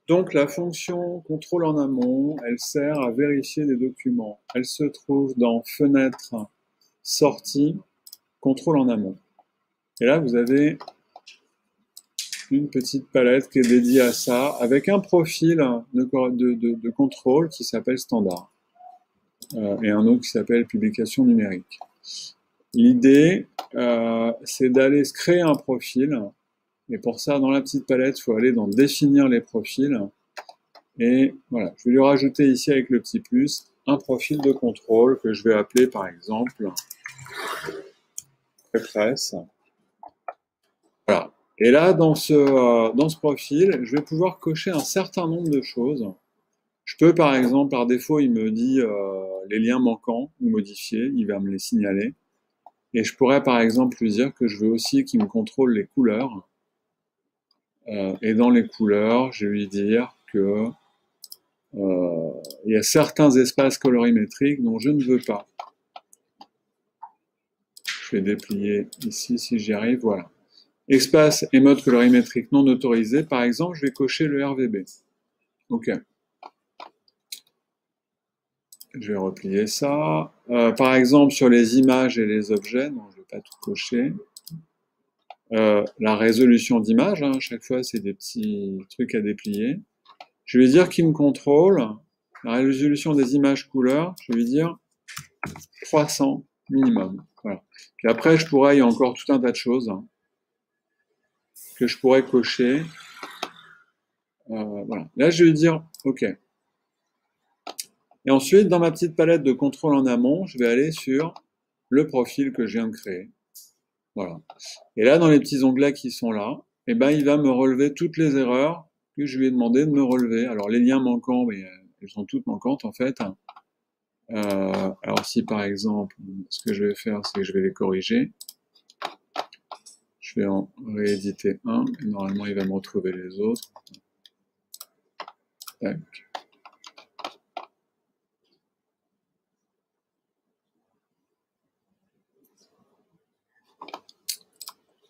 Donc la fonction contrôle en amont, elle sert à vérifier des documents. Elle se trouve dans fenêtre, sortie, contrôle en amont. Et là, vous avez une petite palette qui est dédiée à ça, avec un profil de contrôle qui s'appelle standard, et un autre qui s'appelle publication numérique. L'idée, c'est d'aller se créer un profil, et pour ça, dans la petite palette, il faut aller dans définir les profils, et voilà, je vais lui rajouter ici avec le petit plus un profil de contrôle que je vais appeler par exemple presse. Voilà. Et là, dans ce profil, je vais pouvoir cocher un certain nombre de choses. Je peux, par exemple, par défaut, il me dit les liens manquants ou modifiés, il va me les signaler. Et je pourrais, par exemple, lui dire que je veux aussi qu'il me contrôle les couleurs. Et dans les couleurs, je vais lui dire que il y a certains espaces colorimétriques dont je ne veux pas. Je vais déplier ici si j'y arrive, voilà. Espace et mode colorimétrique non autorisé, par exemple, je vais cocher le RVB. OK. Je vais replier ça. Par exemple, sur les images et les objets, non, je ne vais pas tout cocher. La résolution d'image, hein, à chaque fois, c'est des petits trucs à déplier. Je vais dire qu'il me contrôle. La résolution des images couleurs, je vais dire 300 minimum. Voilà. Puis après, il y a encore tout un tas de choses que je pourrais cocher. Voilà. Là, je vais dire OK. Et ensuite, dans ma petite palette de contrôle en amont, je vais aller sur le profil que je viens de créer. Voilà. Et là, dans les petits onglets qui sont là, eh ben, il va me relever toutes les erreurs que je lui ai demandé de me relever. Alors, les liens manquants, mais elles sont toutes manquantes en fait. Alors, si par exemple, ce que je vais faire, c'est que je vais les corriger. Je vais en rééditer un, et normalement, il va me retrouver les autres. Tac.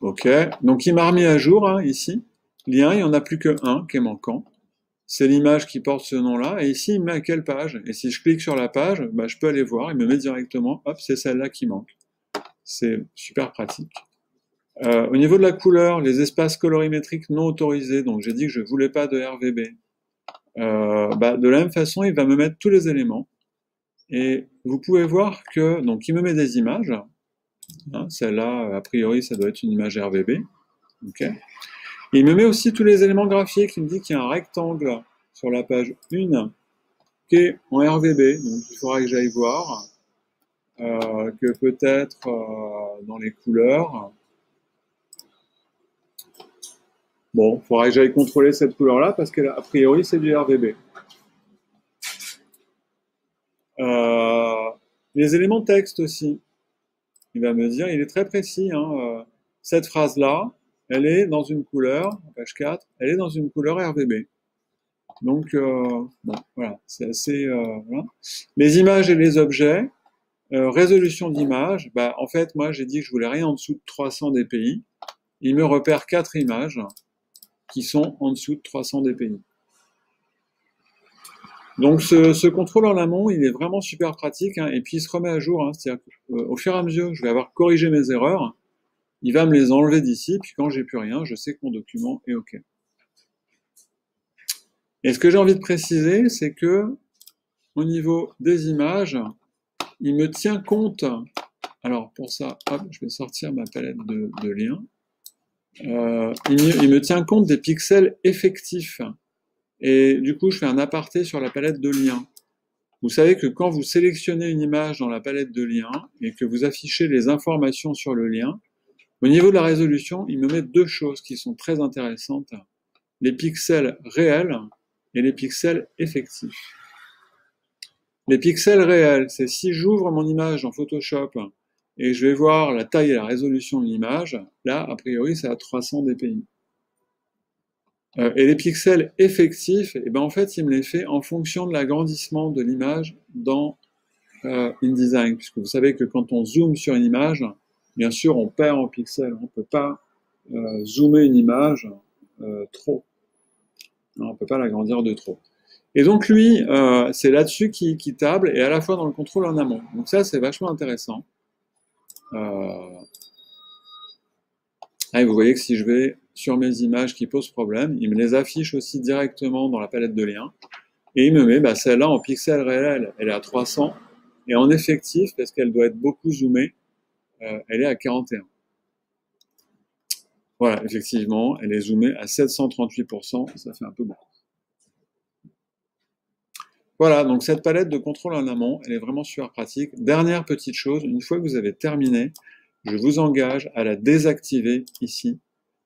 OK. Donc, il m'a remis à jour, hein, ici. Lien, il n'y en a plus qu'un qui est manquant. C'est l'image qui porte ce nom-là. Et ici, il me met à quelle page? Et si je clique sur la page, bah, je peux aller voir. Il me met directement, hop, c'est celle-là qui manque. C'est super pratique. Au niveau de la couleur, les espaces colorimétriques non autorisés, donc j'ai dit que je ne voulais pas de RVB. Bah, de la même façon, il va me mettre tous les éléments. Et vous pouvez voir que, donc, il me met des images. Hein, celle-là, a priori, ça doit être une image RVB. Okay. Et il me met aussi tous les éléments graphiques. Il me dit qu'il y a un rectangle sur la page 1 qui est en RVB. Donc, il faudra que j'aille voir que peut-être dans les couleurs. Bon, il faudra que j'aille contrôler cette couleur-là parce qu'a priori, c'est du RVB. Les éléments texte aussi. Il va me dire, il est très précis. Hein, cette phrase-là, elle est dans une couleur, page 4, elle est dans une couleur RVB. Donc, bon, voilà, c'est assez... voilà. Les images et les objets, résolution d'image, bah, en fait, moi, j'ai dit que je voulais rien en dessous de 300 dpi. Il me repère 4 images qui sont en dessous de 300 dpi. Donc, ce contrôle en amont, il est vraiment super pratique, hein, et puis il se remet à jour. Hein, c'est-à-dire qu'au fur et à mesure que je vais avoir corrigé mes erreurs, il va me les enlever d'ici, puis quand j'ai plus rien, je sais que mon document est OK. Et ce que j'ai envie de préciser, c'est que au niveau des images, il me tient compte. Alors pour ça, hop, je vais sortir ma palette de liens. Il me tient compte des pixels effectifs. Et du coup, je fais un aparté sur la palette de liens. Vous savez que quand vous sélectionnez une image dans la palette de liens et que vous affichez les informations sur le lien, au niveau de la résolution, il me met deux choses qui sont très intéressantes. Les pixels réels et les pixels effectifs. Les pixels réels, c'est si j'ouvre mon image dans Photoshop et je vais voir la taille et la résolution de l'image, là, a priori, c'est à 300 dpi. Et les pixels effectifs, et ben en fait, il me les fait en fonction de l'agrandissement de l'image dans InDesign, puisque vous savez que quand on zoome sur une image, bien sûr, on perd en pixels. On ne peut pas zoomer une image trop. On ne peut pas l'agrandir de trop. Et donc lui, c'est là-dessus qu'il table, et à la fois dans le contrôle en amont. Donc ça, c'est vachement intéressant. Vous voyez que si je vais sur mes images qui posent problème, il me les affiche aussi directement dans la palette de liens. Et il me met celle-là en pixels réels, elle est à 300. Et en effectif, parce qu'elle doit être beaucoup zoomée, elle est à 41. Voilà, effectivement, elle est zoomée à 738%, ça fait un peu beaucoup. Voilà, donc cette palette de contrôle en amont, elle est vraiment super pratique. Dernière petite chose, une fois que vous avez terminé, je vous engage à la désactiver ici,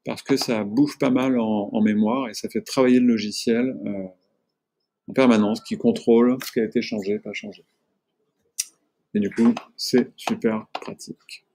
parce que ça bouffe pas mal en mémoire et ça fait travailler le logiciel en permanence, qui contrôle ce qui a été changé, pas changé. Et du coup, c'est super pratique.